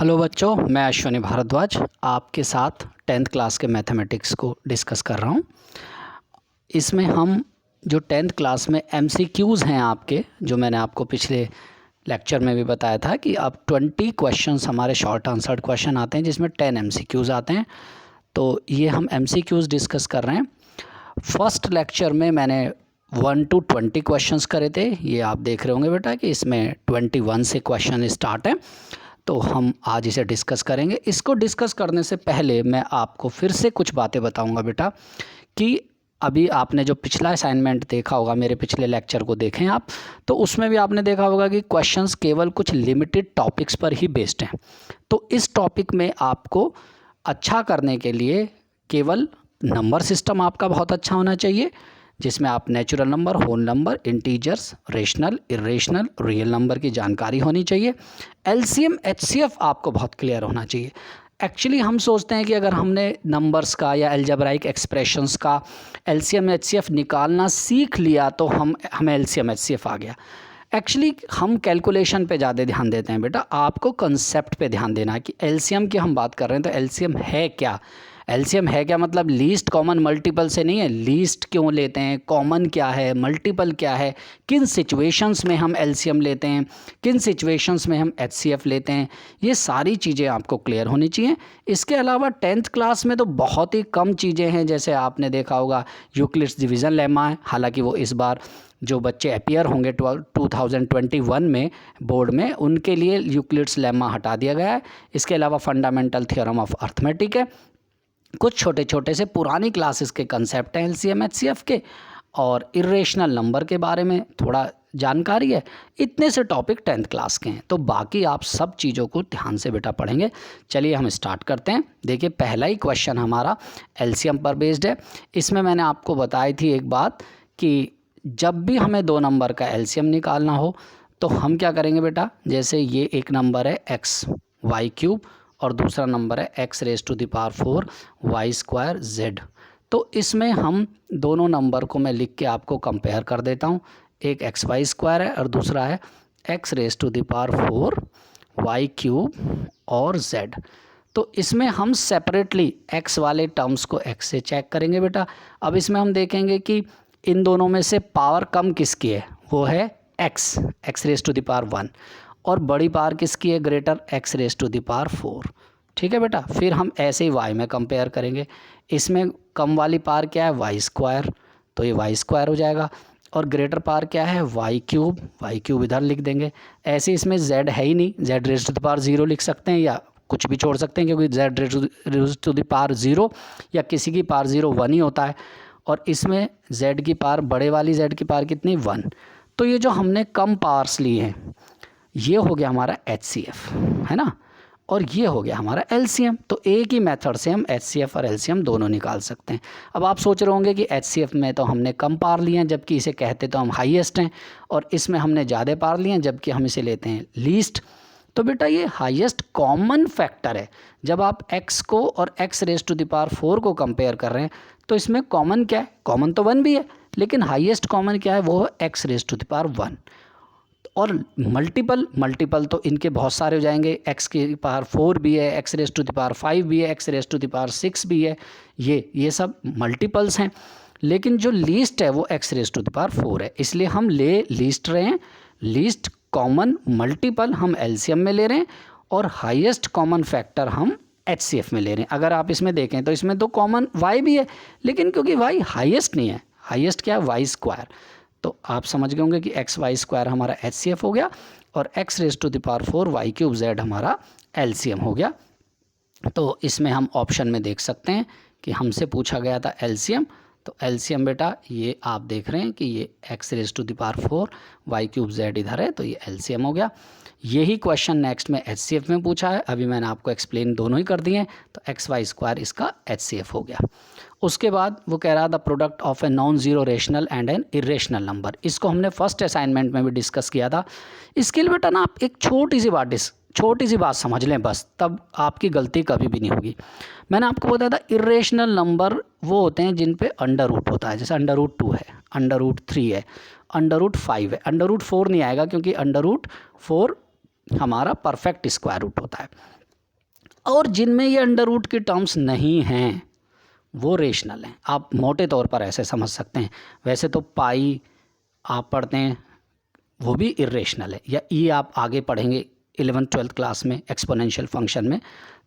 Hello बच्चों, मैं अश्विनी भारद्वाज आपके साथ 10th क्लास के मैथमेटिक्स को डिस्कस कर रहा हूँ। इसमें हम जो 10th क्लास में MCQs हैं आपके, जो मैंने आपको पिछले लेक्चर में भी बताया था कि अब 20 क्वेश्चंस हमारे शॉर्ट आंसर्ड क्वेश्चन आते हैं जिसमें 10 MCQs आते हैं। तो ये हम MCQs डिस्कस कर रहे हैं। फर्स्ट लेक्चर में मैंने 1 to 20 क्वेश्चंस करे थे। ये आप देख रहे होंगे बेटा कि इसमें 21 से क्वेश्चन स्टार्ट है। तो हम आज इसे डिस्कस करेंगे। इसको डिस्कस करने से पहले मैं आपको फिर से कुछ बातें बताऊंगा बेटा कि अभी आपने जो पिछला असाइनमेंट देखा होगा, मेरे पिछले लेक्चर को देखें आप, तो उसमें भी आपने देखा होगा कि क्वेश्चंस केवल कुछ लिमिटेड टॉपिक्स पर ही बेस्ड हैं। तो इस टॉपिक में आपको अच्छा करने के लिए केवल नंबर सिस्टम आपका बहुत अच्छा होना चाहिए, जिसमें आप natural number, whole number, integers, rational, irrational, real number की जानकारी होनी चाहिए। LCM HCF आपको बहुत क्लियर होना चाहिए। एक्चुअली हम सोचते हैं कि अगर हमने नंबर्स का या अलजेब्राइक एक्सप्रेशंस का LCM HCF निकालना सीख लिया तो हमें LCM HCF आ गया। एक्चुअली हम कैलकुलेशन पे ज़्यादा ध्यान देते हैं बेटा, आपको कंसेप्ट पे ध्यान देना है कि LCM की हम बात कर रहे हैं तो LCM है क्या। LCM है क्या मतलब लीस्ट कॉमन मल्टीपल से नहीं है। लीस्ट क्यों लेते हैं, कॉमन क्या है, मल्टीपल क्या है, किन सिचुएशंस में हम LCM लेते हैं, किन सिचुएशंस में हम HCF लेते हैं, ये सारी चीज़ें आपको क्लियर होनी चाहिए। इसके अलावा 10th क्लास में तो बहुत ही कम चीज़ें हैं, जैसे आपने देखा होगा यूक्लिड्स डिवीज़न लेमा है। हालांकि वो इस बार जो बच्चे अपीयर होंगे 2021 में बोर्ड में, उनके लिए यूक्लिड्स लेमा हटा दिया गया है। इसके अलावा फंडामेंटल थ्योरम ऑफ अर्थमेटिक है। कुछ छोटे छोटे से पुरानी क्लासेस के कंसेप्ट हैं LCM HCF के, और इरेशनल नंबर के बारे में थोड़ा जानकारी है। इतने से टॉपिक 10th क्लास के हैं, तो बाकी आप सब चीज़ों को ध्यान से बेटा पढ़ेंगे। चलिए हम स्टार्ट करते हैं। देखिए पहला ही क्वेश्चन हमारा LCM पर बेस्ड है। इसमें मैंने आपको बताई थी एक बात कि जब भी हमें दो नंबर का LCM निकालना हो तो हम क्या करेंगे बेटा, जैसे ये एक नंबर है XY³ और दूसरा नंबर है x⁴ y²z। तो इसमें हम दोनों नंबर को मैं लिख के आपको कंपेयर कर देता हूँ। एक xy² है और दूसरा है x⁴ y³ और z। तो इसमें हम सेपरेटली x वाले टर्म्स को x से चेक करेंगे बेटा। अब इसमें हम देखेंगे कि इन दोनों में से पावर कम किसकी है, वो है x⁴ और बड़ी पावर किसकी है, ग्रेटर x⁴। ठीक है बेटा। फिर हम ऐसे ही y में कंपेयर करेंगे। इसमें कम वाली पावर क्या है, y², तो ये y² हो जाएगा। और ग्रेटर पावर क्या है, y³ इधर लिख देंगे। ऐसे इसमें z है ही नहीं, z⁻0 लिख सकते हैं या कुछ भी छोड़ सकते हैं, क्योंकि z⁻0 या किसी की पावर 0 1 ही होता है। और इसमें z की पावर, बड़े वाली z की पावर कितनी, 1। तो ये जो हमने कम पावर्स लिए हैं ये हो गया हमारा HCF, है ना, और ये हो गया हमारा LCM। तो एक ही मेथड से हम HCF और LCM दोनों निकाल सकते हैं। अब आप सोच रहे होंगे कि HCF में तो हमने कम पावर लिए हैं, जबकि इसे कहते तो हम हाईएस्ट हैं, और इसमें हमने ज़्यादा पावर लिए हैं जबकि हम इसे लेते हैं लीस्ट। तो बेटा ये हाईएस्ट कॉमन फैक्टर है। जब आप x को और x⁴ को कंपेयर कर रहे हैं तो इसमें कॉमन क्या है, कॉमन तो 1 भी है, लेकिन हाईएस्ट कॉमन क्या है, वो है x⁴ और मल्टीपल तो इनके बहुत सारे हो जाएंगे। x⁴ भी है, x⁵ भी है, x�6 भी है, ये सब मल्टीपल्स हैं। लेकिन जो लीस्ट है वो x⁴ है, इसलिए हम ले लीस्ट रहे हैं। लीस्ट कॉमन मल्टीपल हम LCM में ले रहे हैं और हाईएस्ट कॉमन फैक्टर हम HCF में ले रहे हैं। अगर आप इसमें देखें तो इसमें तो कॉमन y भी है, लेकिन क्योंकि y हाईएस्ट नहीं है, हाईएस्ट क्या है, y²। तो आप समझ गए होंगे कि xy² हमारा HCF हो गया और x⁴ y³ हमारा LCM हो गया। तो इसमें हम ऑप्शन में देख सकते हैं कि हमसे पूछा गया था LCM। तो LCM बेटा ये आप देख रहे हैं कि ये x⁴ y³ इधर है, तो ये LCM हो गया। यही क्वेश्चन नेक्स्ट में HCF में पूछा है। अभी मैंने आपको एक्सप्लेन दोनों ही कर दिए हैं। तो xy² इसका HCF हो गया। उसके बाद वो कह रहा था product of a non zero rational and an irrational number. इसको हमने फर्स्ट असाइनमेंट में भी डिस्कस किया था। इसके लिए बेटा ना आप एक छोटी सी बात समझ लें बस, तब आपकी गलती कभी भी नहीं होगी। मैंने आपको बताया था इरेशनल नंबर वो होते हैं जिन पे अंडर रूट होता है, जैसे √2 है, √3 है, √5 है। √4 नहीं आएगा क्योंकि √4 हमारा परफेक्ट स्क्वायर रूट होता है। और जिनमें ये अंडर रूट की टर्म्स नहीं हैं वो रेशनल हैं। आप मोटे तौर पर ऐसे समझ सकते हैं। वैसे तो पाई आप पढ़ते हैं वो भी इर्रेशनल है, या ई आप आगे पढ़ेंगे 11th-12th क्लास में एक्सपोनेंशियल फंक्शन में,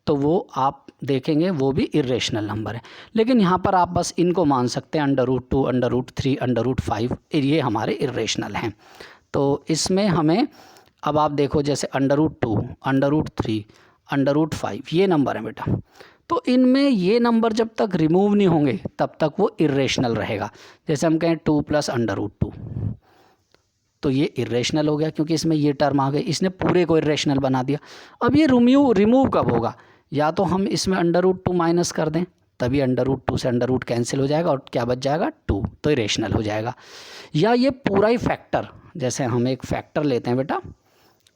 तो वो आप देखेंगे वो भी इर्रेशनल नंबर है। लेकिन यहाँ पर आप बस इनको मान सकते हैं √2, √3, √5, ये हमारे इर्रेशनल हैं। तो इसमें हमें अब आप देखो जैसे √2, √3, √5 ये नंबर है बेटा, तो इनमें ये नंबर जब तक रिमूव नहीं होंगे तब तक वो इर्रेशनल रहेगा। जैसे हम कहें 2 + √2, तो ये इर्रेशनल हो गया क्योंकि इसमें ये टर्म आ गई, इसने पूरे को इर्रेशनल बना दिया। अब ये रिमूव कब होगा? या तो हम इसमें √2 माइनस कर दें, तभी √2 से √ कैंसिल हो जाएगा और क्या बच जाएगा 2, तो इरेशनल हो जाएगा। या ये पूरा ही फैक्टर, जैसे हम एक फैक्टर लेते हैं बेटा,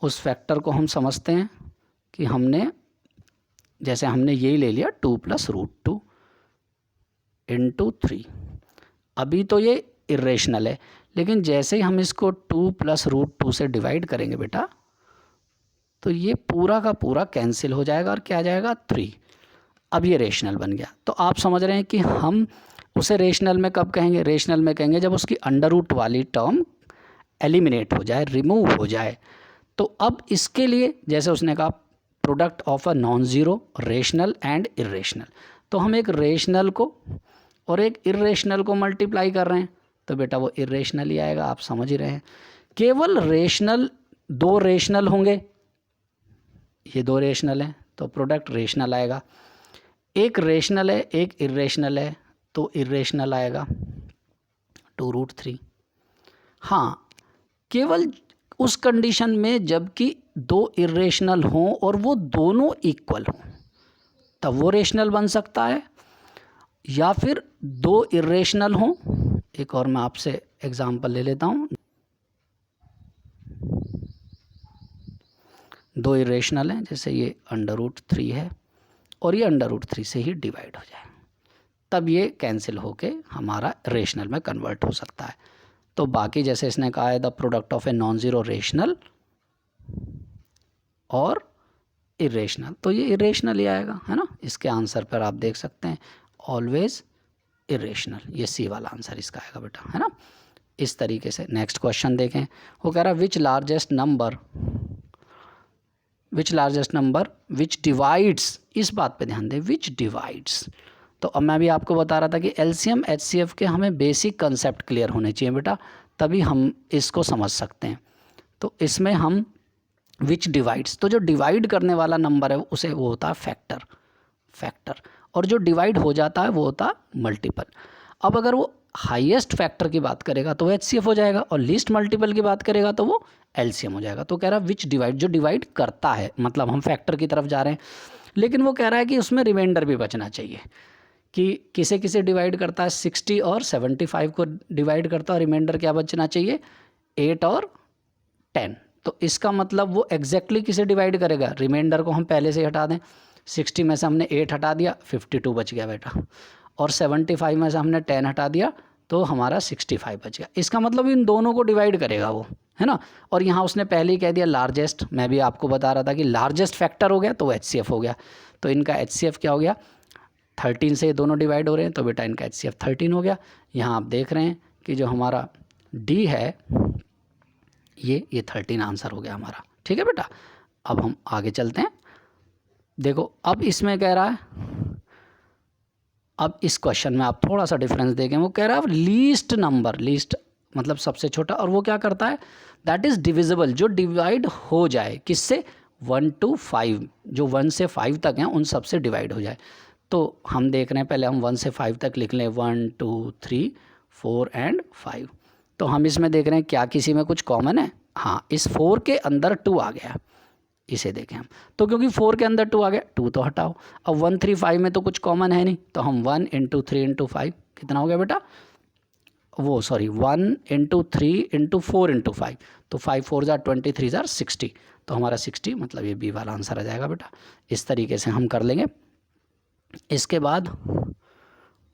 उस फैक्टर को हम समझते हैं कि जैसे हमने यही ले लिया 2 + √2 × 3, अभी तो ये इरेशनल है, लेकिन जैसे ही हम इसको 2 + √2 से डिवाइड करेंगे बेटा, तो ये पूरा का पूरा कैंसिल हो जाएगा और क्या आ जाएगा 3। अब ये रेशनल बन गया। तो आप समझ रहे हैं कि हम उसे रेशनल में कब कहेंगे? रेशनल में कहेंगे जब उसकी अंडर रूट वाली टर्म एलिमिनेट हो जाए, रिमूव हो जाए। तो अब इसके लिए जैसे उसने कहा product of a non zero, rational and irrational, तो हम एक रेशनल को और एक इर्रेशनल को मल्टीप्लाई कर रहे हैं, तो बेटा वो इर्रेशनल ही आएगा। आप समझ ही रहे हैं। केवल रेशनल, दो रेशनल होंगे, ये दो रेशनल हैं तो प्रोडक्ट रेशनल आएगा। एक रेशनल है एक इर्रेशनल है तो इर्रेशनल आएगा 2√3। हाँ, केवल उस कंडीशन में जबकि दो इर्रेशनल हों और वो दोनों इक्वल हों, तब वो रेशनल बन सकता है। या फिर दो इर्रेशनल हों, एक और मैं आपसे एग्जांपल ले लेता हूँ। दो इरेशनल हैं, जैसे ये √3 है और ये √3 से ही डिवाइड हो जाए, तब ये कैंसिल होके हमारा रेशनल में कन्वर्ट हो सकता है। तो बाकी जैसे इसने कहा है the product of a non zero rational और इरेशनल, तो ये इरेशनल ही आएगा, है ना। इसके आंसर पर आप देख सकते हैं ऑलवेज इरेशनल, ये सी वाला आंसर इसका आएगा बेटा, है ना। इस तरीके से नेक्स्ट क्वेश्चन देखें। वो कह रहा है विच लार्जेस्ट नंबर विच डिवाइड्स, इस बात पे ध्यान दें, विच डिवाइड्स। तो अब मैं भी आपको बता रहा था कि एलसीएम एचसीएफ के हमें बेसिक कंसेप्ट क्लियर होने चाहिए बेटा, तभी हम इसको समझ सकते हैं। तो इसमें हम विच डिवाइड्स, तो जो डिवाइड करने वाला नंबर है उसे वो होता है फैक्टर, और जो डिवाइड हो जाता है वो होता मल्टीपल। अब अगर वो हाईएस्ट फैक्टर की बात करेगा तो वो एचसीएफ हो जाएगा, और लीस्ट मल्टीपल की बात करेगा तो वो एलसीएम हो जाएगा। तो कह रहा है विच डिवाइड, जो डिवाइड करता है, मतलब हम फैक्टर की तरफ जा रहे हैं, लेकिन वो कह रहा है कि उसमें रिमाइंडर भी बचना चाहिए, कि किसे किसे डिवाइड करता है, 60 और 75 को डिवाइड करता है, और रिमाइंडर क्या बचना चाहिए, 8 और 10। तो इसका मतलब वो एग्जैक्टली किसे डिवाइड करेगा, रिमाइंडर को हम पहले से हटा दें। 60 में से हमने 8 हटा दिया, 52 बच गया बेटा, और 75 में से हमने 10 हटा दिया तो हमारा 65 बच गया। इसका मतलब इन दोनों को डिवाइड करेगा वो, है ना। और यहाँ उसने पहले ही कह दिया लार्जेस्ट, मैं भी आपको बता रहा था कि लार्जेस्ट फैक्टर हो गया तो एचसीएफ हो गया। तो इनका एचसीएफ क्या हो गया, 13 से ये दोनों डिवाइड हो रहे हैं, तो बेटा इनका एचसीएफ 13 हो गया। यहाँ आप देख रहे हैं कि जो हमारा डी है ये 13 आंसर हो गया हमारा, ठीक है बेटा। अब हम आगे चलते हैं। देखो अब इसमें कह रहा है, अब इस क्वेश्चन में आप थोड़ा सा डिफरेंस देखें। वो कह रहा है लीस्ट नंबर, लीस्ट मतलब सबसे छोटा, और वो क्या करता है, दैट इज़ डिविजिबल, जो डिवाइड हो जाए किससे, 1 to 5, जो 1 से 5 तक हैं उन सब से डिवाइड हो जाए। तो हम देख रहे हैं, पहले हम 1 से 5 तक लिख लें, 1 2 3 4 एंड 5। तो हम इसमें देख रहे हैं क्या किसी में कुछ कॉमन है, हाँ, इस 4 के अंदर 2 आ गया, इसे देखें हम। तो क्योंकि 4 के अंदर 2 आ गया, 2 तो हटाओ। अब 1 3 5 में तो कुछ कॉमन है नहीं, तो हम 1 × 3 × 5 कितना हो गया बेटा, 1 × 3 × 4 × 5, तो 5 4 जार 20, 3 जार 60, तो हमारा 60 मतलब ये बी वाला आंसर आ जाएगा बेटा। इस तरीके से हम कर लेंगे। इसके बाद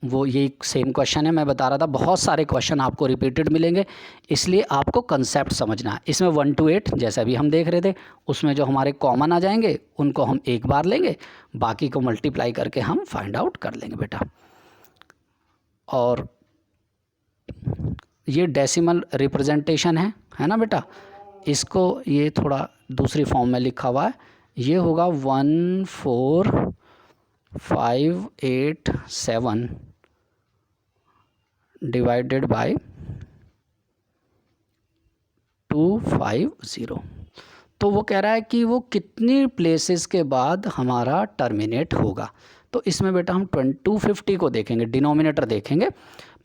वो यही सेम क्वेश्चन है, मैं बता रहा था बहुत सारे क्वेश्चन आपको रिपीटेड मिलेंगे, इसलिए आपको कंसेप्ट समझना है। इसमें 1 to 8 जैसा भी हम देख रहे थे, उसमें जो हमारे कॉमन आ जाएंगे उनको हम एक बार लेंगे, बाकी को मल्टीप्लाई करके हम फाइंड आउट कर लेंगे बेटा। और ये डेसिमल रिप्रेजेंटेशन है ना बेटा, इसको ये थोड़ा दूसरी फॉर्म में लिखा हुआ है, ये होगा 14587 डिवाइडेड बाय 250। तो वो कह रहा है कि वो कितनी प्लेसेस के बाद हमारा टर्मिनेट होगा। तो इसमें बेटा हम 250 को देखेंगे, डिनोमिनेटर देखेंगे।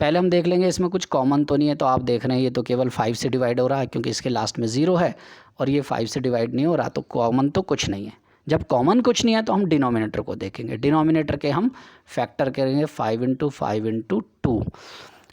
पहले हम देख लेंगे इसमें कुछ कॉमन तो नहीं है, तो आप देख रहे हैं ये तो केवल 5 से डिवाइड हो रहा है क्योंकि इसके लास्ट में 0 है, और ये 5 से डिवाइड नहीं हो रहा, तो कॉमन तो कुछ नहीं है। जब कॉमन कुछ नहीं है तो हम डिनोमिनेटर को देखेंगे, डिनोमिनेटर के हम फैक्टर करेंगे 5 × 5 × 2।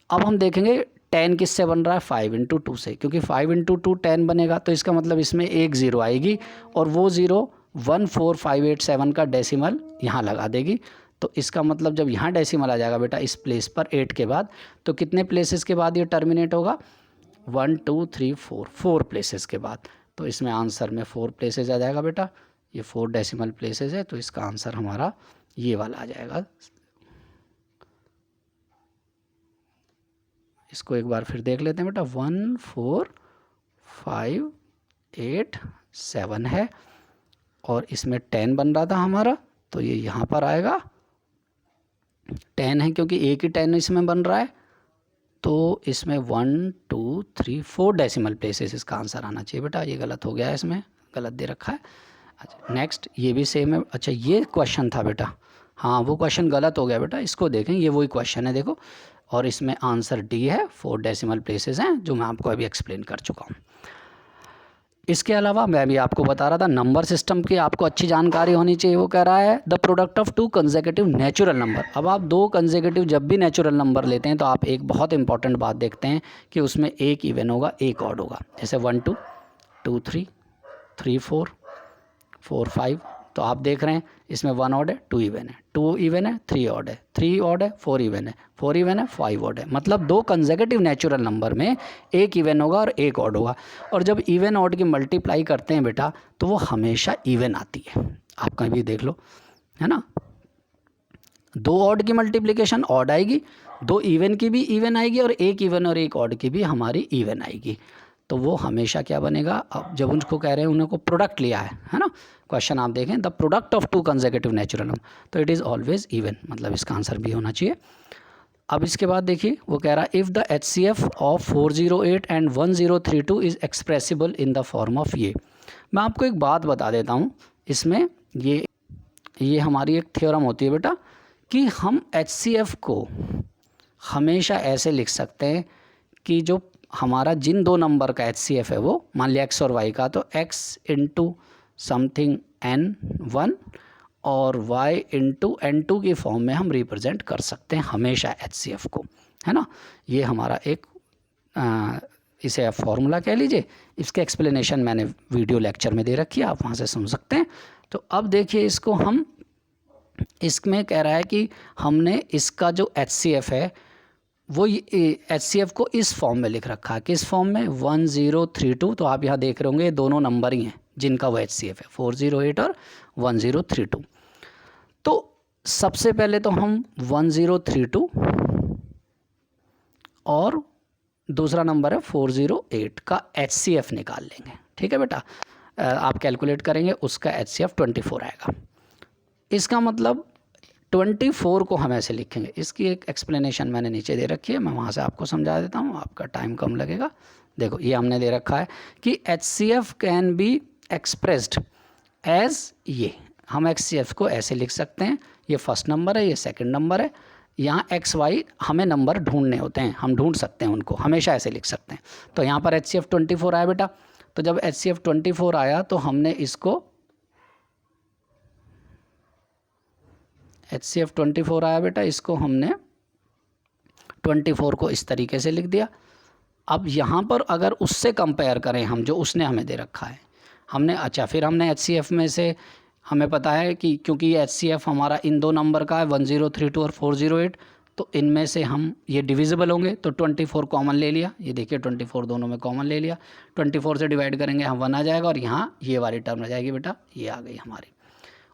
अब हम देखेंगे 10 किससे बन रहा है, 5 × 2 से, क्योंकि 5 × 2 10 बनेगा, तो इसका मतलब इसमें एक 0 आएगी और वो 0 14587 का डेसिमल यहाँ लगा देगी। तो इसका मतलब जब यहाँ डेसिमल आ जाएगा बेटा इस प्लेस पर 8 के बाद, तो कितने प्लेसेस के बाद ये टर्मिनेट होगा, 1 2 3 4 प्लेसेस के बाद। तो इसमें आंसर में 4 प्लेसेस आ जाएगा बेटा, ये 4 डेसिमल प्लेसेस है, तो इसका आंसर हमारा ये वाला आ जाएगा। इसको एक बार फिर देख लेते हैं बेटा, 14587 है और इसमें 10 बन रहा था हमारा, तो ये यहाँ पर आएगा 10 है क्योंकि एक ही 10 इसमें बन रहा है, तो इसमें 1 2 3 4 डेसिमल प्लेसेस इसका आंसर आना चाहिए बेटा। ये गलत हो गया है, इसमें गलत दे रखा है। अच्छा नेक्स्ट, ये भी सेम है। अच्छा ये क्वेश्चन था बेटा, हाँ वो क्वेश्चन गलत हो गया बेटा, इसको देखें, ये वही क्वेश्चन है देखो, और इसमें आंसर डी है, 4 डेसिमल प्लेसेस हैं जो मैं आपको अभी एक्सप्लेन कर चुका हूँ। इसके अलावा मैं भी आपको बता रहा था नंबर सिस्टम की आपको अच्छी जानकारी होनी चाहिए। वो कह रहा है the product of 2 consecutive natural number. अब आप 2 कंसेक्यूटिव जब भी नेचुरल नंबर लेते हैं तो आप एक बहुत इंपॉर्टेंट बात देखते हैं कि उसमें एक इवन होगा एक ऑड होगा। जैसे 1 2 2 3 3 4 4 5, तो आप देख रहे हैं इसमें 1 ऑड है 2 इवन है, 2 इवन है 3 ऑड है, 3 ऑड है 4 इवन है, 4 इवन है 5 ऑड है। मतलब 2 कंसेक्यूटिव नेचुरल नंबर में एक इवन होगा और एक ऑड होगा। और जब इवन ऑड की मल्टीप्लाई करते हैं बेटा तो वो हमेशा इवन आती है, आप कहीं भी देख लो, है ना। 2 ऑड की मल्टीप्लिकेशन ऑड आएगी, 2 इवन की भी इवन आएगी, और एक इवन और एक ऑड की भी हमारी इवन आएगी। तो वो हमेशा क्या बनेगा, अब जब उनको कह रहे हैं उनको प्रोडक्ट लिया है ना, क्वेश्चन आप देखें the product of 2 consecutive natural number, तो इट इज़ ऑलवेज इवन, मतलब इसका आंसर भी होना चाहिए। अब इसके बाद देखिए वो कह रहा है if the HCF of 408 and 1032 is expressible in the form of ये। मैं आपको एक बात बता देता हूँ, इसमें ये हमारी एक थ्योरम होती है बेटा कि हम HCF को हमेशा ऐसे लिख सकते हैं कि जो हमारा जिन 2 नंबर का HCF है, वो मान लिया x और y का, तो x इंटू समथिंग n1 और y इंटू n2 की फॉर्म में हम रिप्रेजेंट कर सकते हैं हमेशा HCF को, है ना। ये हमारा एक इसे आप फॉर्मूला कह लीजिए। इसके एक्सप्लेनेशन मैंने वीडियो लेक्चर में दे रखी है, आप वहाँ से सुन सकते हैं। तो अब देखिए इसको हम, इसमें कह रहा है कि हमने इसका जो HCF है वो HCF को इस फॉर्म में लिख रखा है। किस फॉर्म में, 1032। तो आप यहाँ देख रहे होंगे दोनों नंबर ही हैं जिनका वो HCF है, 408 और 1032। तो सबसे पहले तो हम 1032 और दूसरा नंबर है 408 का HCF निकाल लेंगे, ठीक है बेटा। आप कैलकुलेट करेंगे, उसका HCF 24 आएगा। इसका मतलब 24 को हम ऐसे लिखेंगे। इसकी एक एक्सप्लेनेशन मैंने नीचे दे रखी है, मैं वहाँ से आपको समझा देता हूँ, आपका टाइम कम लगेगा। देखो ये हमने दे रखा है कि HCF can be expressed as, ये हम HCF को ऐसे लिख सकते हैं, ये फर्स्ट नंबर है, ये सेकंड नंबर है, यहाँ x y हमें नंबर ढूंढने होते हैं, हम ढूंढ सकते हैं उनको, हमेशा ऐसे लिख सकते हैं। तो यहाँ पर HCF 24 आया बेटा, तो जब HCF 24 आया तो हमने इसको HCF 24 आया बेटा, इसको हमने 24 को इस तरीके से लिख दिया। अब यहाँ पर अगर उससे कंपेयर करें हम, जो उसने हमें दे रखा है, हमने अच्छा फिर हमने HCF में से हमें पता है कि क्योंकि ये HCF हमारा इन 2 नंबर का है 1032 और 408, तो इनमें से हम ये डिविजिबल होंगे तो 24 कॉमन ले लिया, ये देखिए 24 दोनों में कॉमन ले लिया, 24 से डिवाइड करेंगे हम 1 आ जाएगा और यहाँ ये वाली टर्म आ जाएगी बेटा, ये आ गई हमारी।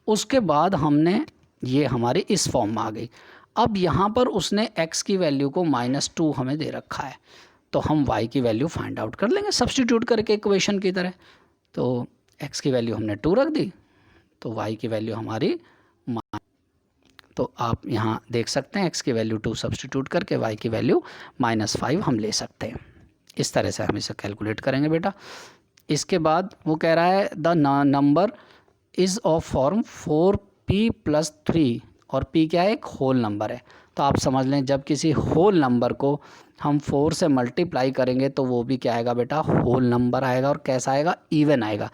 उसके बाद हमने ये हमारी इस फॉर्म में आ गई। अब यहाँ पर उसने x की वैल्यू को -2 हमें दे रखा है, तो हम y की वैल्यू फाइंड आउट कर लेंगे सब्स्टिट्यूट करके इक्वेशन की तरह। तो x की वैल्यू हमने 2 रख दी, तो y की वैल्यू हमारी, तो आप यहाँ देख सकते हैं x की वैल्यू 2 सब्स्टिट्यूट करके y की वैल्यू -5 हम ले सकते हैं। इस तरह से हम इसे कैलकुलेट करेंगे बेटा। इसके बाद वो कह रहा है the number is of form 4p + 3, और p क्या है, एक होल नंबर है। तो आप समझ लें जब किसी होल नंबर को हम 4 से मल्टीप्लाई करेंगे तो वो भी क्या आएगा बेटा, होल नंबर आएगा। और कैसा आएगा, इवन आएगा।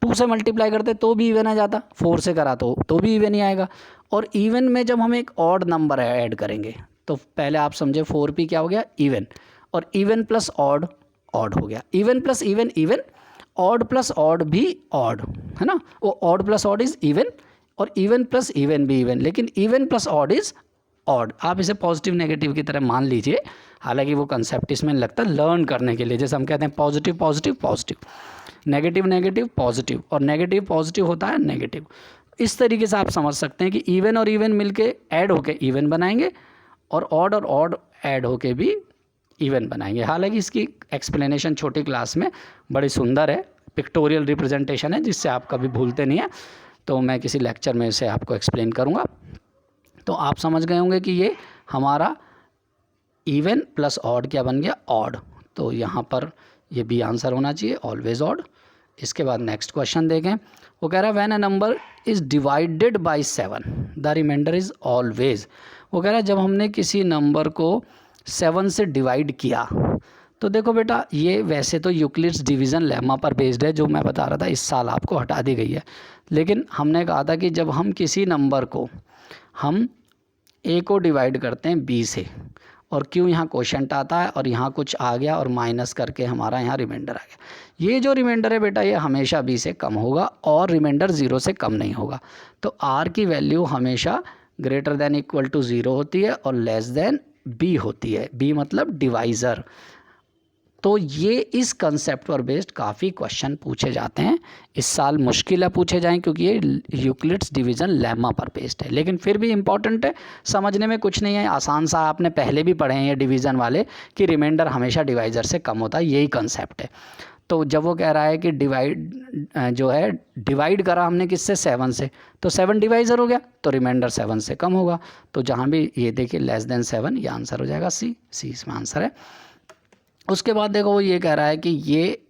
2 से मल्टीप्लाई करते तो भी इवन आ जाता, 4 से करा तो भी इवन ही आएगा। और इवन में जब हम एक ऑड नंबर ऐड करेंगे तो पहले आप समझे 4p क्या हो गया, इवन, और इवन प्लस ऑड, ऑड हो गया। Even plus even even, odd plus odd भी ऑड, है ना। वो odd plus odd is even, और इवन प्लस इवन भी इवन, लेकिन even plus odd is odd. आप इसे पॉजिटिव नेगेटिव की तरह मान लीजिए, हालांकि वो कंसेप्ट इसमें लगता है लर्न करने के लिए। जैसे हम कहते हैं positive positive positive, negative negative positive, और नेगेटिव पॉजिटिव होता है नेगेटिव। इस तरीके से आप समझ सकते हैं कि इवन और इवन मिलके ऐड होके इवन बनाएंगे, और ऑड ऐड होके भी इवन बनाएंगे। हालांकि इसकी एक्सप्लेनेशन छोटी क्लास में बड़ी सुंदर है, पिक्टोरियल रिप्रेजेंटेशन है, जिससे आप कभी भूलते नहीं हैं। तो मैं किसी लेक्चर में इसे आपको एक्सप्लेन करूँगा। तो आप समझ गए होंगे कि ये हमारा इवन प्लस ऑड क्या बन गया, ऑड। तो यहाँ पर ये बी आंसर होना चाहिए, ऑलवेज ऑड। इसके बाद नेक्स्ट क्वेश्चन देखें। वो कह रहा है when a number is divided by 7 the remainder is always. वो कह रहा है जब हमने किसी नंबर को 7 से डिवाइड किया, तो देखो बेटा ये वैसे तो यूक्लिड्स डिवीज़न लेमा पर बेस्ड है, जो मैं बता रहा था इस साल आपको हटा दी गई है। लेकिन हमने कहा था कि जब हम किसी नंबर को हम a को डिवाइड करते हैं b से, और क्यों यहाँ क्वोशंट आता है और यहाँ कुछ आ गया और माइनस करके हमारा यहाँ रिमाइंडर आ गया। ये जो रिमाइंडर है बेटा ये हमेशा b से कम होगा और रिमाइंडर 0 से कम नहीं होगा। तो r की वैल्यू हमेशा ग्रेटर देन इक्वल टू 0 होती है और लेस देन b होती है। b मतलब डिवाइज़र। तो ये इस कंसेप्ट पर बेस्ड काफ़ी क्वेश्चन पूछे जाते हैं। इस साल मुश्किल है पूछे जाएं क्योंकि ये यूक्लिड्स डिवीज़न लेमा पर बेस्ड है, लेकिन फिर भी इम्पॉर्टेंट है, समझने में कुछ नहीं है, आसान सा। आपने पहले भी पढ़े हैं ये डिवीज़न वाले कि रिमाइंडर हमेशा डिवाइज़र से कम होता है, यही कंसेप्ट है। तो जब वो कह रहा है कि डिवाइड करा हमने किससे, 7 से, तो 7 डिवाइज़र हो गया तो रिमाइंडर 7 से कम होगा। तो जहाँ भी ये देखिए लेस देन 7, ये आंसर हो जाएगा सी इसमें आंसर है। उसके बाद देखो वो ये कह रहा है कि ये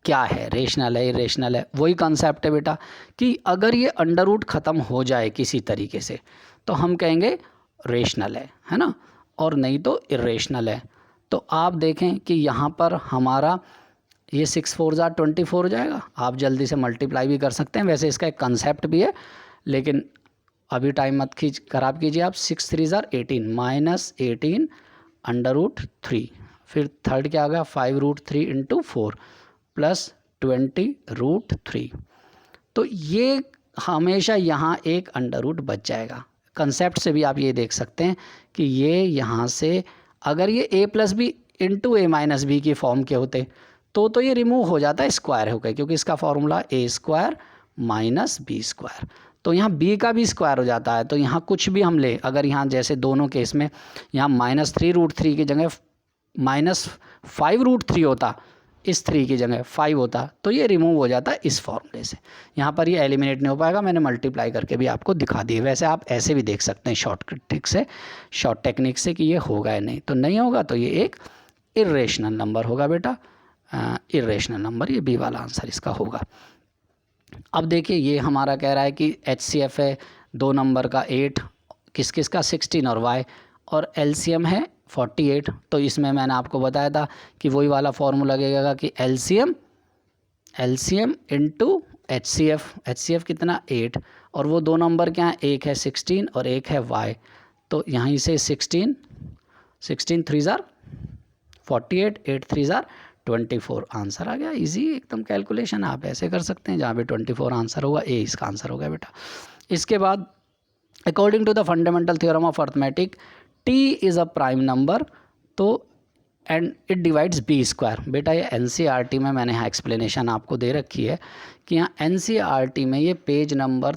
क्या है, रेशनल है, इरेशनल है। वही कंसेप्ट है बेटा कि अगर ये अंडर रूट ख़त्म हो जाए किसी तरीके से तो हम कहेंगे रेशनल है ना, और नहीं तो इरेशनल है। तो आप देखें कि यहाँ पर हमारा ये 6 4 24 हो जाएगा। आप जल्दी से मल्टीप्लाई भी कर सकते हैं, वैसे इसका एक कंसेप्ट भी है, लेकिन अभी टाइम मत खराब कीजिए आप। 6 3 18 -18 √3, फिर थर्ड क्या आ गया 5√3 × 4 + 20 √3। तो ये हमेशा यहाँ एक अंडर रूट बच जाएगा। कंसेप्ट से भी आप ये देख सकते हैं कि ये यहाँ से अगर ये a + b × a - b की फॉर्म के होते तो ये रिमूव हो जाता है स्क्वायर होकर, क्योंकि इसका फॉर्मूला a² - b²। तो यहाँ b का भी स्क्वायर हो जाता है। तो यहाँ कुछ भी हम ले, अगर यहाँ जैसे दोनों केस में यहाँ -3√3 की जगह -5√3 होता, इस 3 की जगह 5 होता, तो ये रिमूव हो जाता है इस फॉर्मूले से। यहाँ पर ये एलिमिनेट नहीं हो पाएगा, मैंने मल्टीप्लाई करके भी आपको दिखा दिए। वैसे आप ऐसे भी देख सकते हैं शॉर्ट टेक्निक से कि ये होगा या नहीं। तो नहीं होगा तो ये एक इरेशनल नंबर होगा बेटा, इरेशनल नंबर, ये बी वाला आंसर इसका होगा। अब देखिए ये हमारा कह रहा है कि HCF है 2 नंबर का 8, किस किस का 16 और y, और LCM है 48। तो इसमें मैंने आपको बताया था कि वही वाला फॉर्मूला लगेगा कि LCM × HCF कितना 8, और वो 2 नंबर क्या है, एक है 16 और एक है y। तो यहीं से 16 3 48, 8 3 24 आंसर आ गया। इजी एकदम कैलकुलेशन, आप ऐसे कर सकते हैं। जहाँ पे 24 आंसर होगा, ए इसका आंसर होगा बेटा। इसके बाद according to the fundamental theorem of arithmetic T is a prime number, तो and it divides B square. बेटा ये एनसीईआरटी में मैंने यहाँ एक्सप्लेनेशन आपको दे रखी है कि यहाँ एनसीईआरटी में ये पेज नंबर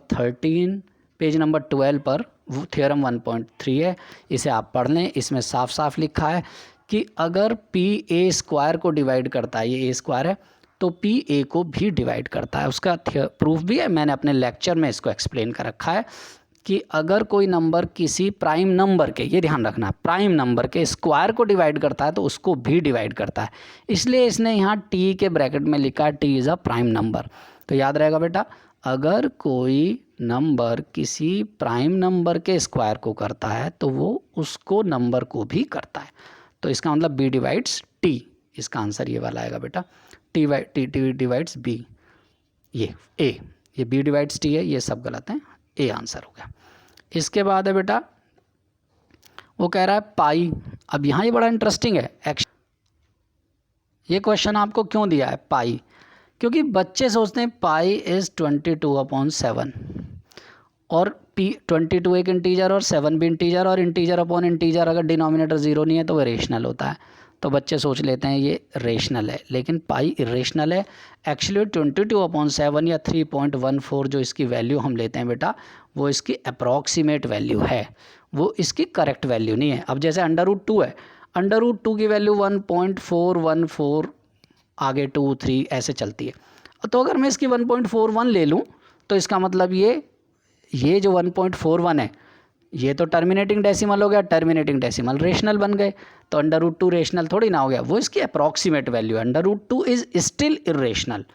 12 पर थ्योरम 1.3 है, इसे आप पढ़ लें। इसमें साफ साफ लिखा है कि अगर पी ए स्क्वायर को डिवाइड करता है, ये ए स्क्वायर है, तो पी ए को भी डिवाइड करता है। उसका प्रूफ भी है, मैंने अपने लेक्चर में इसको एक्सप्लेन कर रखा है कि अगर कोई नंबर किसी प्राइम नंबर के, ये ध्यान रखना, प्राइम नंबर के स्क्वायर को डिवाइड करता है तो उसको भी डिवाइड करता है। इसलिए इसने यहाँ टी के ब्रैकेट में लिखा है T is a prime number. तो याद रहेगा बेटा, अगर कोई नंबर किसी प्राइम नंबर के स्क्वायर को करता है तो वो उसको नंबर को भी करता है। तो इसका मतलब बी डिवाइड्स टी, इसका आंसर ये वाला आएगा बेटा, टी डिवाइड्स बी। ये ए, ये बी डिवाइड्स टी है, ये सब गलत हैं, ए आंसर हो गया। इसके बाद है बेटा, वो कह रहा है पाई। अब यहाँ ये बड़ा इंटरेस्टिंग है, ये क्वेश्चन आपको क्यों दिया है पाई, क्योंकि बच्चे सोचते हैं पाई इज़ 22/7 और 22 एक इंटीजर और 7 भी इंटीजर, और इंटीजर अपॉन इंटीजर अगर डिनोमिनेटर ज़ीरो नहीं है तो वह रेशनल होता है। तो बच्चे सोच लेते हैं ये रेशनल है, लेकिन पाई इरेशनल है। एक्चुअली 22/7 या 3.14 जो इसकी वैल्यू हम लेते हैं बेटा, वो इसकी अप्रॉक्सीमेट वैल्यू है, वो इसकी करेक्ट वैल्यू नहीं है। अब जैसे √2 है, √2 की वैल्यू 1.414, आगे 2 3 ऐसे चलती है। तो अगर मैं इसकी 1.41 ले लूँ तो इसका मतलब ये जो 1.41 है ये तो टर्मिनेटिंग डेसिमल हो गया, टर्मिनेटिंग डेसिमल रेशनल बन गए, तो √2 रेशनल थोड़ी ना हो गया, वो इसकी अप्रॉक्सीमेट वैल्यू है। √2 इज़ स्टिल इरेशनल।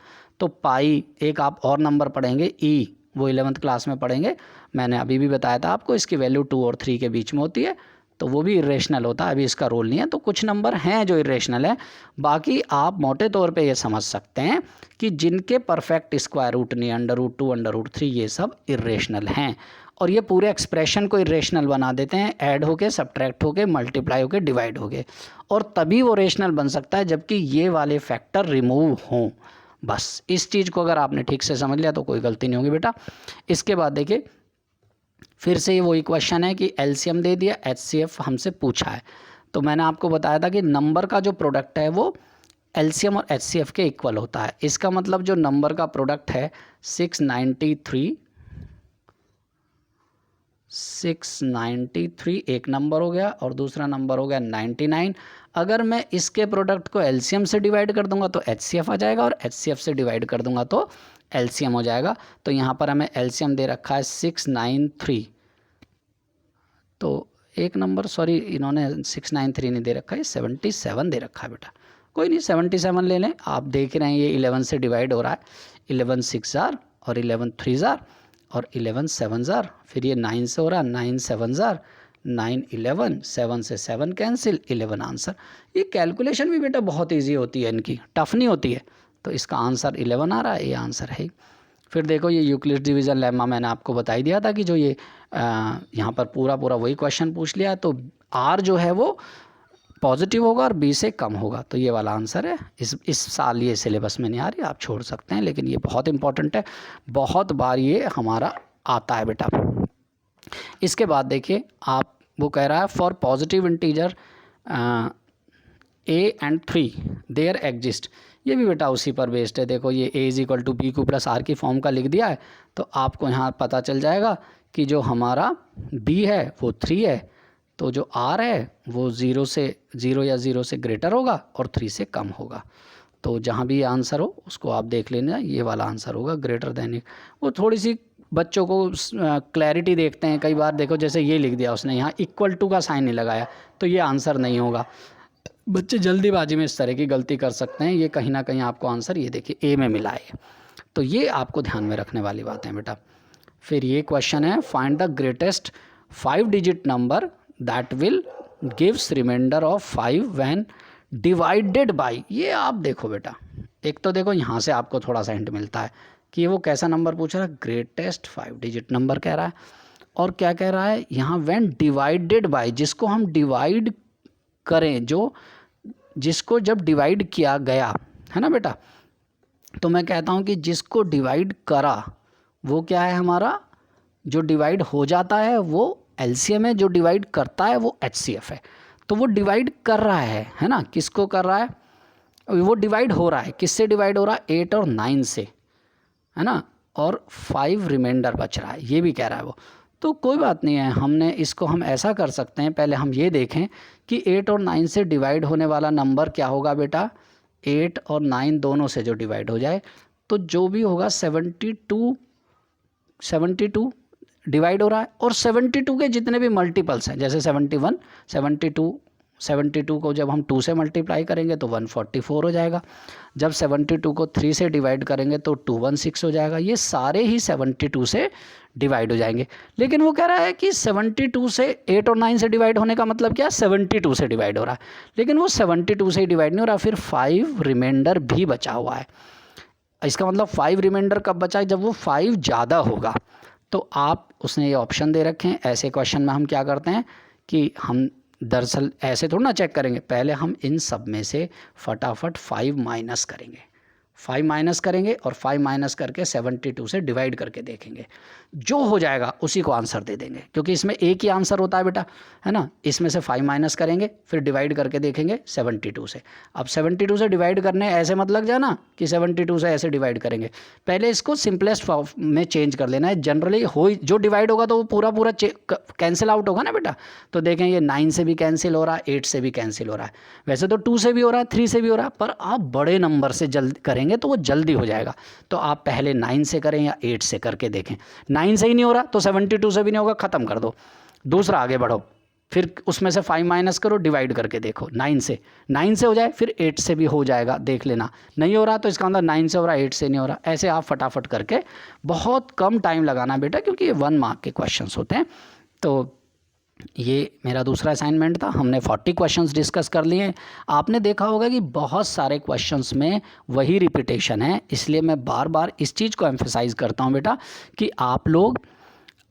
तो पाई, एक आप और नंबर पढ़ेंगे ई, वो 11th क्लास में पढ़ेंगे, मैंने अभी भी बताया था आपको, इसकी वैल्यू 2 और 3 के बीच में होती है, तो वो भी इरेशनल होता है, अभी इसका रोल नहीं है। तो कुछ नंबर हैं जो इरेशनल है, बाकी आप मोटे तौर पे ये समझ सकते हैं कि जिनके परफेक्ट स्क्वायर रूट नहीं, √2 √3 ये सब इरेशनल हैं, और ये पूरे एक्सप्रेशन को इरेशनल बना देते हैं, ऐड होके, सब्ट्रैक्ट होके, मल्टीप्लाई होके, डिवाइड होके, और तभी वो रेशनल बन सकता है जबकि ये वाले फैक्टर रिमूव हों। बस इस चीज़ को अगर आपने ठीक से समझ लिया तो कोई गलती नहीं होगी बेटा। इसके बाद देखिए, फिर से ये वही क्वेश्चन है कि एलसीएम दे दिया, एचसीएफ हमसे पूछा है। तो मैंने आपको बताया था कि नंबर का जो प्रोडक्ट है वो एलसीएम और एचसीएफ के इक्वल होता है। इसका मतलब जो नंबर का प्रोडक्ट है 693 एक नंबर हो गया, और दूसरा नंबर हो गया 99। अगर मैं इसके प्रोडक्ट को एलसीएम से डिवाइड कर दूंगा तो एचसीएफ आ जाएगा, और एचसीएफ से डिवाइड कर दूंगा तो एलसीएम हो जाएगा। तो यहाँ पर हमें एलसीएम दे रखा है 693, तो एक नंबर, सॉरी इन्होंने 693 नहीं दे रखा है, 77 दे रखा है बेटा। कोई नहीं, 77 ले लें। आप देख रहे हैं ये 11 से डिवाइड हो रहा है, 11 6 और 11 3 और 11 7, फिर ये 9 से हो रहा है, 9 7 9 11, 7 से 7 कैंसिल, 11 आंसर। ये कैलकुलेशन भी बेटा बहुत ईजी होती है, इनकी टफ नहीं होती है। तो इसका आंसर 11 आ रहा है, ये आंसर है। फिर देखो ये यूक्लिड डिवीज़न लेम्मा मैंने आपको बता ही दिया था कि जो ये यहाँ पर पूरा वही क्वेश्चन पूछ लिया, तो आर जो है वो पॉजिटिव होगा और बी से कम होगा, तो ये वाला आंसर है। इस साल ये सिलेबस में नहीं आ रही, आप छोड़ सकते हैं, लेकिन ये बहुत इंपॉर्टेंट है, बहुत बार ये हमारा आता है बेटा। इसके बाद देखिए आप, वो कह रहा है for positive integer a and 3 there exist, ये भी बेटा उसी पर बेस्ड है। देखो ये a = b³ + r की फॉर्म का लिख दिया है, तो आपको यहाँ पता चल जाएगा कि जो हमारा b है वो 3 है, तो जो r है वो 0 या 0 से ग्रेटर होगा और 3 से कम होगा। तो जहाँ भी आंसर हो उसको आप देख लेना, ये वाला आंसर होगा ग्रेटर देन। वो थोड़ी सी बच्चों को क्लैरिटी देखते हैं, कई बार देखो जैसे ये लिख दिया उसने यहाँ =2 का साइन नहीं लगाया, तो ये आंसर नहीं होगा। बच्चे जल्दीबाजी में इस तरह की गलती कर सकते हैं, ये कहीं ना कहीं आपको आंसर ये देखिए ए में मिला है, तो ये आपको ध्यान में रखने वाली बात है बेटा। फिर ये क्वेश्चन है find the greatest 5 digit number that will gives remainder of 5 when divided by. ये आप देखो बेटा, एक तो देखो यहाँ से आपको थोड़ा सा हिंट मिलता है कि वो कैसा नंबर पूछ रहा है, ग्रेटेस्ट 5 डिजिट नंबर कह रहा है, और क्या कह रहा है यहाँ व्हेन डिवाइडेड बाय, जिसको हम डिवाइड करें, जिसको जब डिवाइड किया गया है ना बेटा, तो मैं कहता हूँ कि जिसको डिवाइड करा वो क्या है हमारा, जो डिवाइड हो जाता है वो LCM है, जो डिवाइड करता है वो HCF है। तो वो डिवाइड कर रहा है ना, किसको कर रहा है, वो डिवाइड हो रहा है, किससे डिवाइड हो रहा है, 8 और 9 से, है ना, और 5 रिमाइंडर बच रहा है, ये भी कह रहा है वो। तो कोई बात नहीं है, हमने इसको हम ऐसा कर सकते हैं, पहले हम ये देखें कि 8 और 9 से डिवाइड होने वाला नंबर क्या होगा बेटा, 8 और 9 दोनों से जो डिवाइड हो जाए, तो जो भी होगा 72 डिवाइड हो रहा है, और 72 के जितने भी मल्टीपल्स हैं, जैसे 71, 72 को जब हम 2 से मल्टीप्लाई करेंगे तो 144 हो जाएगा, जब 72 को 3 से डिवाइड करेंगे तो 216 हो जाएगा, ये सारे ही 72 से डिवाइड हो जाएंगे। लेकिन वो कह रहा है कि 72 से 8 और 9 से डिवाइड होने का मतलब क्या, 72 से डिवाइड हो रहा है, लेकिन वो 72 से ही डिवाइड नहीं हो रहा, फिर 5 रिमाइंडर भी बचा हुआ है। इसका मतलब 5 रिमाइंडर कब बचा है, जब वो 5 ज़्यादा होगा। तो आप, उसने ये ऑप्शन दे रखे हैं, ऐसे क्वेश्चन में हम क्या करते हैं कि हम दरअसल ऐसे थोड़ा ना चेक करेंगे, पहले हम इन सब में से फटाफट 5 माइनस करेंगे, 5 माइनस करेंगे और 5 माइनस करके 72 से डिवाइड करके देखेंगे, जो हो जाएगा उसी को आंसर दे देंगे, क्योंकि इसमें एक ही आंसर होता है बेटा, है ना। इसमें से 5 माइनस करेंगे, फिर डिवाइड करके देखेंगे 72 से। अब 72 से डिवाइड करने ऐसे मत लग जाना कि 72 से ऐसे डिवाइड करेंगे, पहले इसको सिंपलेस्ट फॉर्म में चेंज कर लेना है। जनरली हो जो डिवाइड होगा तो वो पूरा कैंसिल आउट होगा ना बेटा, तो देखें ये 9 से भी कैंसिल हो रहा है, 8 से भी कैंसिल हो रहा है, वैसे तो 2 से भी हो रहा है, 3 से भी हो रहा है, पर आप बड़े नंबर से जल्द करेंगे तो वो जल्दी हो जाएगा। तो आप पहले 9 से करें या 8 से करके देखें, 9 से ही नहीं हो रहा तो 72 से भी नहीं होगा, ख़त्म कर दो, दूसरा आगे बढ़ो, फिर उसमें से 5 माइनस करो, डिवाइड करके देखो 9 से हो जाए, फिर 8 से भी हो जाएगा, देख लेना। नहीं हो रहा तो इसका मतलब 9 से हो रहा है, 8 से नहीं हो रहा। ऐसे आप फटाफट करके, बहुत कम टाइम लगाना बेटा, क्योंकि ये 1 मार्क के क्वेश्चंस होते हैं। तो ये मेरा दूसरा असाइनमेंट था, हमने 40 क्वेश्चंस डिस्कस कर लिए। आपने देखा होगा कि बहुत सारे क्वेश्चंस में वही रिपीटेशन है, इसलिए मैं बार बार इस चीज़ को एम्फेसाइज करता हूँ बेटा कि आप लोग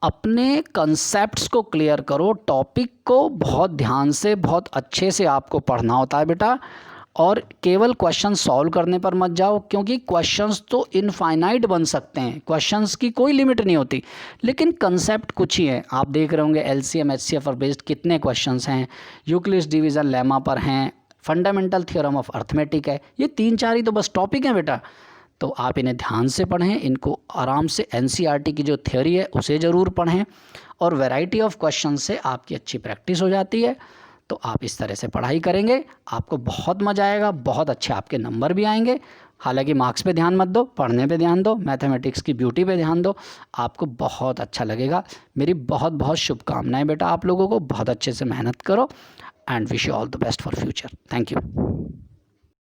अपने कंसेप्ट्स को क्लियर करो, टॉपिक को बहुत ध्यान से, बहुत अच्छे से आपको पढ़ना होता है बेटा, और केवल क्वेश्चन सॉल्व करने पर मत जाओ, क्योंकि क्वेश्चंस तो इनफाइनाइट बन सकते हैं, क्वेश्चंस की कोई लिमिट नहीं होती, लेकिन कंसेप्ट कुछ ही है। आप देख रहे होंगे LCM HCF पर बेस्ड कितने क्वेश्चंस हैं, यूक्लिड्स डिवीज़न लेमा पर हैं, फंडामेंटल थ्योरम ऑफ अर्थमेटिक है, ये 3-4 ही तो बस टॉपिक हैं बेटा। तो आप इन्हें ध्यान से पढ़ें, इनको आराम से, NCERT की जो थ्योरी है उसे ज़रूर पढ़ें, और वैरायटी ऑफ क्वेश्चन से आपकी अच्छी प्रैक्टिस हो जाती है। तो आप इस तरह से पढ़ाई करेंगे, आपको बहुत मज़ा आएगा, बहुत अच्छे आपके नंबर भी आएंगे। हालांकि मार्क्स पे ध्यान मत दो, पढ़ने पे ध्यान दो, मैथमेटिक्स की ब्यूटी पे ध्यान दो, आपको बहुत अच्छा लगेगा। मेरी बहुत बहुत शुभकामनाएं बेटा आप लोगों को, बहुत अच्छे से मेहनत करो, and wish you all the best for future. Thank you.